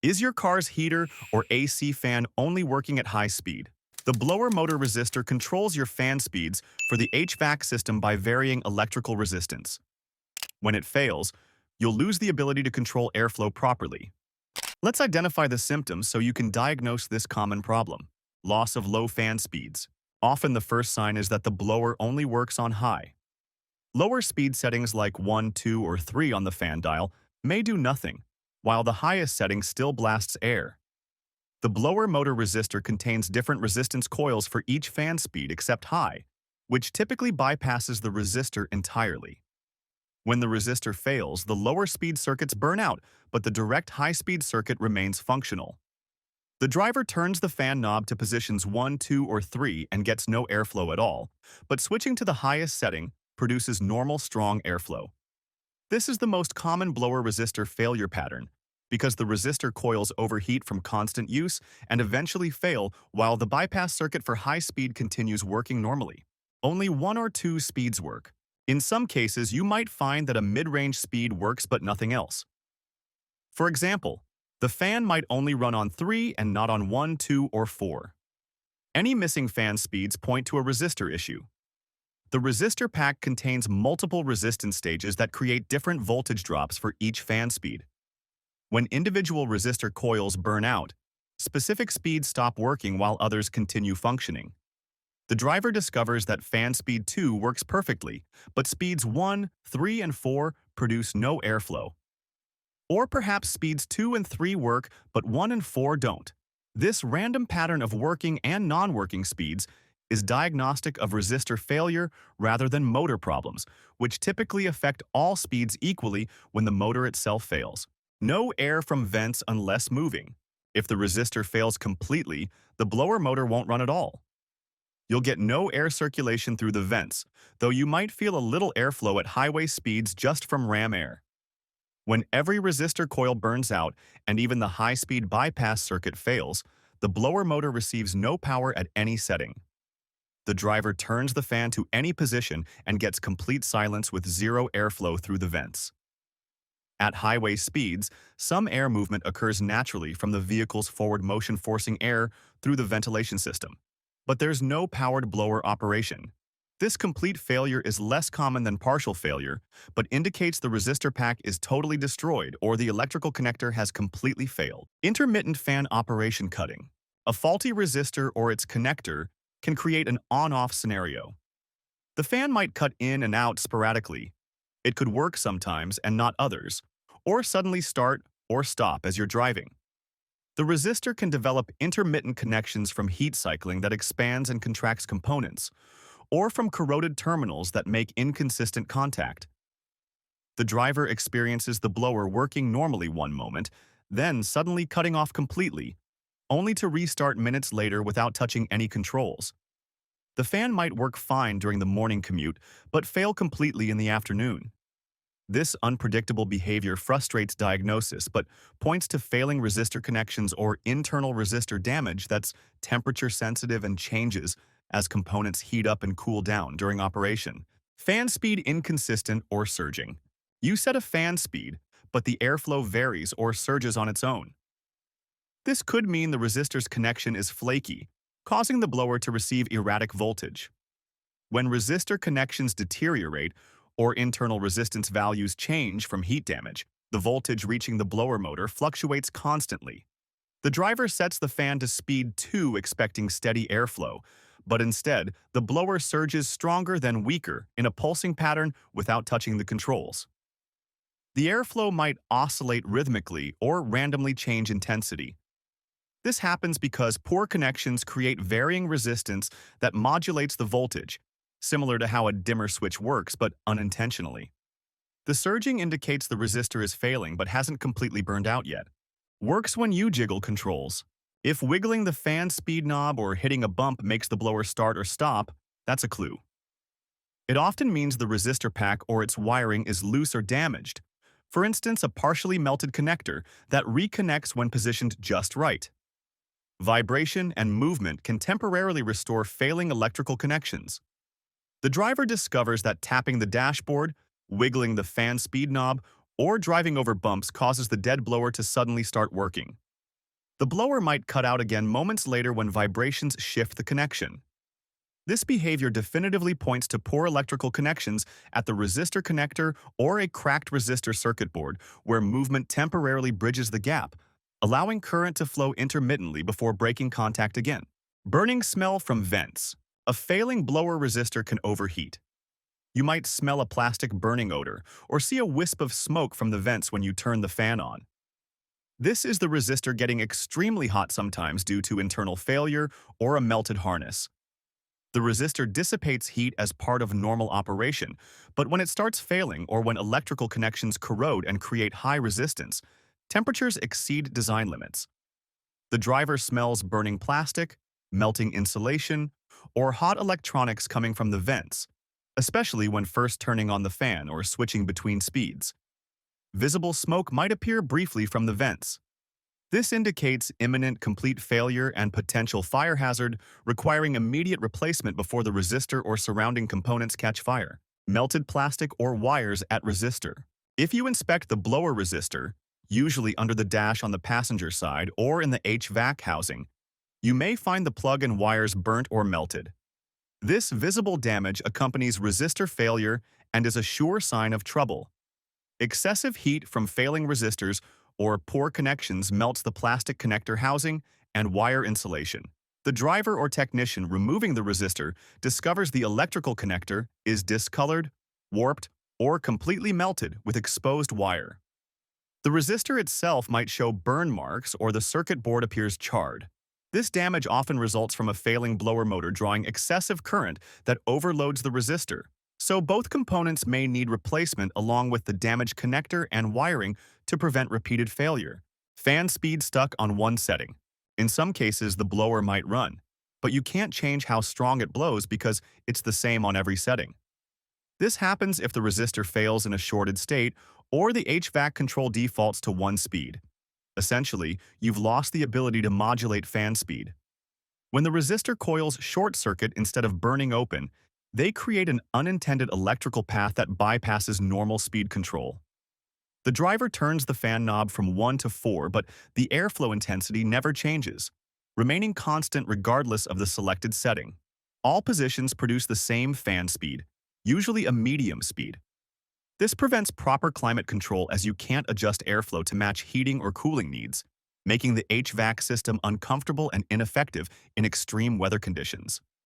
Is your car's heater or AC fan only working at high speed? The blower motor resistor controls your fan speeds for the HVAC system by varying electrical resistance. When it fails, you'll lose the ability to control airflow properly. Let's identify the symptoms so you can diagnose this common problem. Loss of low fan speeds. Often the first sign is that the blower only works on high. Lower speed settings like 1, 2, or 3 on the fan dial may do nothing, while the highest setting still blasts air. The blower motor resistor contains different resistance coils for each fan speed except high, which typically bypasses the resistor entirely. When the resistor fails, the lower speed circuits burn out, but the direct high-speed circuit remains functional. The driver turns the fan knob to positions 1, 2, or 3 and gets no airflow at all, but switching to the highest setting produces normal, strong airflow. This is the most common blower resistor failure pattern, because the resistor coils overheat from constant use and eventually fail while the bypass circuit for high speed continues working normally. Only 1 or 2 speeds work. In some cases, you might find that a mid-range speed works but nothing else. For example, the fan might only run on 3 and not on 1, 2, or 4. Any missing fan speeds point to a resistor issue. The resistor pack contains multiple resistance stages that create different voltage drops for each fan speed. When individual resistor coils burn out, specific speeds stop working while others continue functioning. The driver discovers that fan speed 2 works perfectly, but speeds 1, 3, and 4 produce no airflow. Or perhaps speeds 2 and 3 work, but 1 and 4 don't. This random pattern of working and non-working speeds is diagnostic of resistor failure rather than motor problems, which typically affect all speeds equally when the motor itself fails. No air from vents unless moving. If the resistor fails completely, the blower motor won't run at all. You'll get no air circulation through the vents, though you might feel a little airflow at highway speeds just from ram air. When every resistor coil burns out and even the high-speed bypass circuit fails, the blower motor receives no power at any setting. The driver turns the fan to any position and gets complete silence with zero airflow through the vents. At highway speeds, some air movement occurs naturally from the vehicle's forward motion forcing air through the ventilation system. But there's no powered blower operation. This complete failure is less common than partial failure, but indicates the resistor pack is totally destroyed or the electrical connector has completely failed. Intermittent fan operation cutting. A faulty resistor or its connector can create an on-off scenario. The fan might cut in and out sporadically. It could work sometimes and not others, or suddenly start or stop as you're driving. The resistor can develop intermittent connections from heat cycling that expands and contracts components, or from corroded terminals that make inconsistent contact. The driver experiences the blower working normally one moment, then suddenly cutting off completely, only to restart minutes later without touching any controls. The fan might work fine during the morning commute, but fail completely in the afternoon. This unpredictable behavior frustrates diagnosis but points to failing resistor connections or internal resistor damage that's temperature sensitive and changes as components heat up and cool down during operation. Fan speed inconsistent or surging. You set a fan speed, but the airflow varies or surges on its own. This could mean the resistor's connection is flaky, causing the blower to receive erratic voltage. When resistor connections deteriorate, or internal resistance values change from heat damage, the voltage reaching the blower motor fluctuates constantly. The driver sets the fan to speed 2 expecting steady airflow, but instead, the blower surges stronger than weaker in a pulsing pattern without touching the controls. The airflow might oscillate rhythmically or randomly change intensity. This happens because poor connections create varying resistance that modulates the voltage, similar to how a dimmer switch works, but unintentionally. The surging indicates the resistor is failing but hasn't completely burned out yet. Works when you jiggle controls. If wiggling the fan speed knob or hitting a bump makes the blower start or stop, that's a clue. It often means the resistor pack or its wiring is loose or damaged. For instance, a partially melted connector that reconnects when positioned just right. Vibration and movement can temporarily restore failing electrical connections. The driver discovers that tapping the dashboard, wiggling the fan speed knob, or driving over bumps causes the dead blower to suddenly start working. The blower might cut out again moments later when vibrations shift the connection. This behavior definitively points to poor electrical connections at the resistor connector or a cracked resistor circuit board where movement temporarily bridges the gap, allowing current to flow intermittently before breaking contact again. Burning smell from vents. A failing blower resistor can overheat. You might smell a plastic burning odor or see a wisp of smoke from the vents when you turn the fan on. This is the resistor getting extremely hot sometimes due to internal failure or a melted harness. The resistor dissipates heat as part of normal operation, but when it starts failing or when electrical connections corrode and create high resistance, temperatures exceed design limits. The driver smells burning plastic, melting insulation, or hot electronics coming from the vents, especially when first turning on the fan or switching between speeds. Visible smoke might appear briefly from the vents. This indicates imminent complete failure and potential fire hazard, requiring immediate replacement before the resistor or surrounding components catch fire. Melted plastic or wires at resistor. If you inspect the blower resistor, usually under the dash on the passenger side or in the HVAC housing, you may find the plug and wires burnt or melted. This visible damage accompanies resistor failure and is a sure sign of trouble. Excessive heat from failing resistors or poor connections melts the plastic connector housing and wire insulation. The driver or technician removing the resistor discovers the electrical connector is discolored, warped, or completely melted with exposed wire. The resistor itself might show burn marks or the circuit board appears charred. This damage often results from a failing blower motor drawing excessive current that overloads the resistor, so both components may need replacement along with the damaged connector and wiring to prevent repeated failure. Fan speed stuck on one setting. In some cases, the blower might run, but you can't change how strong it blows because it's the same on every setting. This happens if the resistor fails in a shorted state or the HVAC control defaults to one speed. Essentially, you've lost the ability to modulate fan speed. When the resistor coils short circuit instead of burning open, they create an unintended electrical path that bypasses normal speed control. The driver turns the fan knob from 1 to 4, but the airflow intensity never changes, remaining constant regardless of the selected setting. All positions produce the same fan speed, usually a medium speed. This prevents proper climate control as you can't adjust airflow to match heating or cooling needs, making the HVAC system uncomfortable and ineffective in extreme weather conditions.